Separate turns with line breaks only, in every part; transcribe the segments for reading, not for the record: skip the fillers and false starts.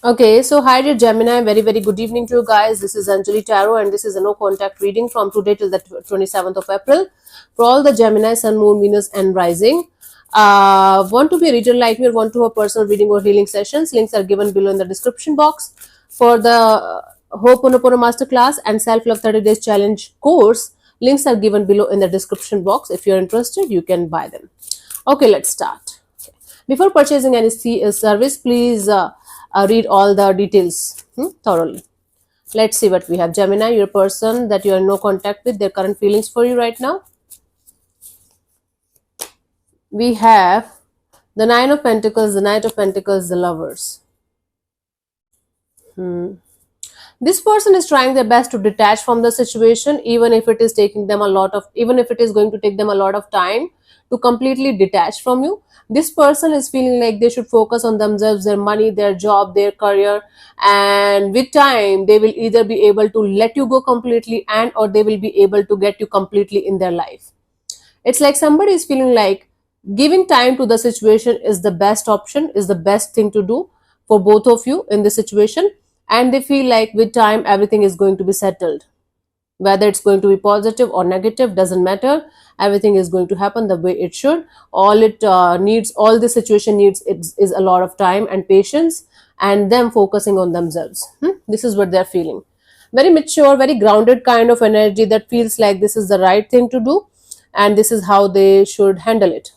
Okay, so hi dear Gemini, very good evening to you guys. This is Anjali Tarot and this is a no contact reading from today till the 27th of April for all the Gemini, Sun, Moon, Venus and Rising. Want to be a reader like me or want to have personal reading or healing sessions? Links are given below in the description box. For the Ho'oponopono Masterclass and Self Love 30 Days Challenge course, links are given below in the description box. If you're interested, you can buy them. Okay, let's start. Before purchasing any service, please read all the details thoroughly. Let's see what we have. Gemini, your person that you are in no contact with, their current feelings for you right now. We have the Nine of Pentacles, the Knight of Pentacles, the Lovers. This person is trying their best to detach from the situation, even if it is even if it is going to take them a lot of time to completely detach from you. This person is feeling like they should focus on themselves, their money, their job, their career, and with time they will either be able to let you go completely and or they will be able to get you completely in their life. It's like somebody is feeling like giving time to the situation is the best option, is the best thing to do for both of you in this situation. And they feel like with time, everything is going to be settled. Whether it's going to be positive or negative, doesn't matter. Everything is going to happen the way it should. All the situation needs is a lot of time and patience and them focusing on themselves. This is what they're feeling. Very mature, very grounded kind of energy that feels like this is the right thing to do and this is how they should handle it.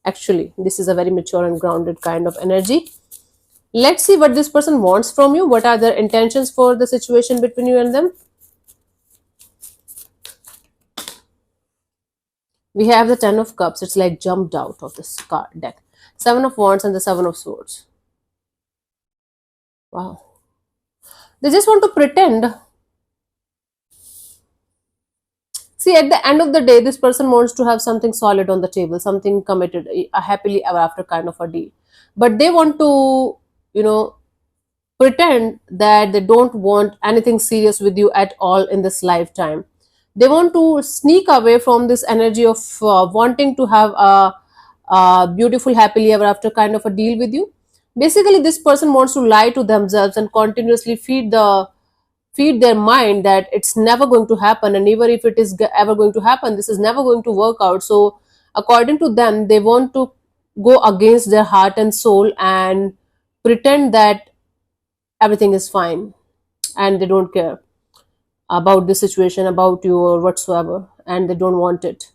Actually, this is a very mature and grounded kind of energy. Let's see what this person wants from you. What are their intentions for the situation between you and them? We have the Ten of Cups. It's like jumped out of this card deck. Seven of Wands and the Seven of Swords. Wow. They just want to pretend. See, at the end of the day, this person wants to have something solid on the table, something committed, a happily ever after kind of a deal. But they want to, you know, pretend that they don't want anything serious with you at all in this lifetime. They want to sneak away from this energy of wanting to have a beautiful happily ever after kind of a deal with you. Basically, this person wants to lie to themselves and continuously feed their mind that it's never going to happen, and even if it is ever going to happen, this is never going to work out. So according to them, they want to go against their heart and soul and pretend that everything is fine and they don't care about the situation, about you or whatsoever, and they don't want it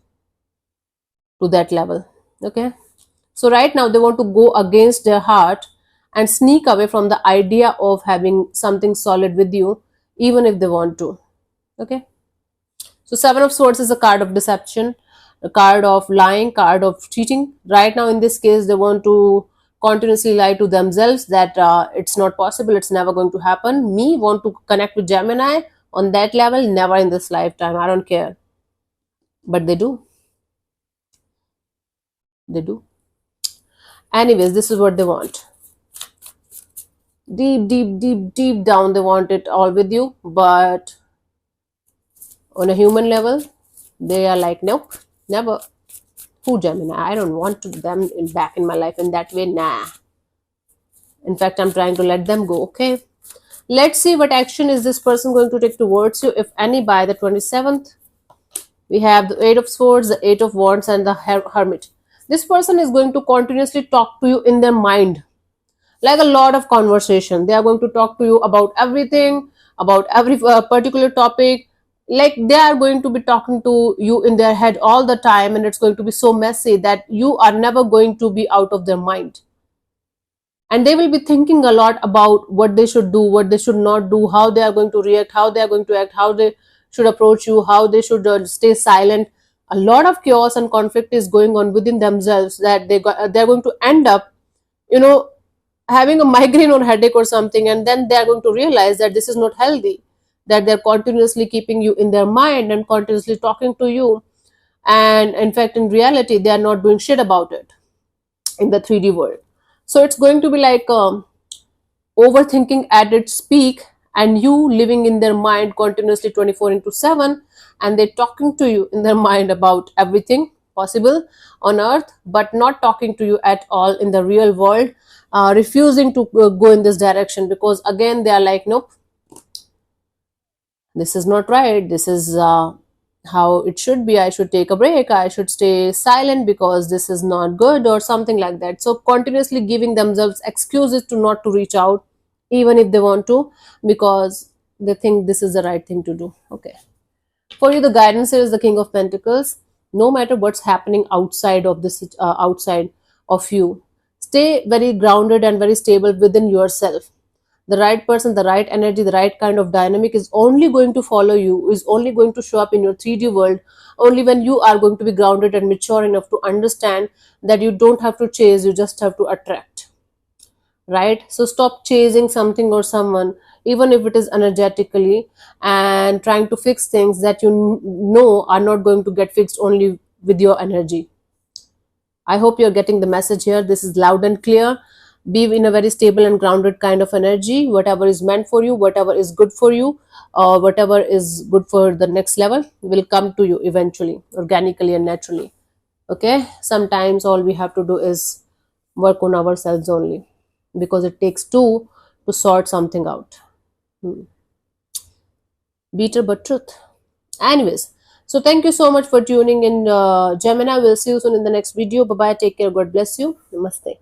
to that level. Okay, so right now they want to go against their heart and sneak away from the idea of having something solid with you, even if they want to. Okay, so Seven of Swords is a card of deception, a card of lying, card of cheating. Right now in this case they want to continuously lie to themselves that it's not possible, it's never going to happen. Me want to connect with Gemini on that level, never in this lifetime, I don't care. But they do. Anyways, this is what they want. Deep down they want it all with you, but on a human level they are like, nope, never. Who? Gemini? I don't want them back in my life in that way. Nah. In fact, I'm trying to let them go. Okay. Let's see what action is this person going to take towards you, if any, by the 27th. We have the Eight of Swords, the Eight of Wands, and the Hermit. This person is going to continuously talk to you in their mind, like a lot of conversation. They are going to talk to you about everything, about every particular topic. Like they are going to be talking to you in their head all the time, and it's going to be so messy that you are never going to be out of their mind. And they will be thinking a lot about what they should do, what they should not do, how they are going to react, how they are going to act, how they should approach you, how they should stay silent. A lot of chaos and conflict is going on within themselves that they're going to end up, you know, having a migraine or headache or something, and then they're going to realize that this is not healthy, that they're continuously keeping you in their mind and continuously talking to you, and in fact in reality they are not doing shit about it in the 3D world. So it's going to be like overthinking at its peak, and you living in their mind continuously 24 into 7, and they're talking to you in their mind about everything. possible on earth, but not talking to you at all in the real world, refusing to go in this direction, because again they are like, nope, this is not right, this is how it should be, I should take a break, I should stay silent because this is not good, or something like that. So continuously giving themselves excuses to not to reach out, even if they want to, because they think this is the right thing to do. Okay, for you the guidance is the King of Pentacles. No matter what's happening outside of this, outside of you, stay very grounded and very stable within yourself. The right person, the right energy, the right kind of dynamic is only going to follow you, is only going to show up in your 3D world only when you are going to be grounded and mature enough to understand that you don't have to chase, you just have to attract. Right? So stop chasing something or someone, even if it is energetically, and trying to fix things that you know are not going to get fixed only with your energy. I hope you're getting the message here. This is loud and clear. Be in a very stable and grounded kind of energy. Whatever is meant for you, whatever is good for you, or whatever is good for the next level will come to you eventually, organically and naturally. Okay? Sometimes all we have to do is work on ourselves only, because it takes two to sort something out. Bitter but truth. Anyways, so thank you so much for tuning in, Gemini. We'll see you soon in the next video. Bye bye. Take care. God bless you. Namaste.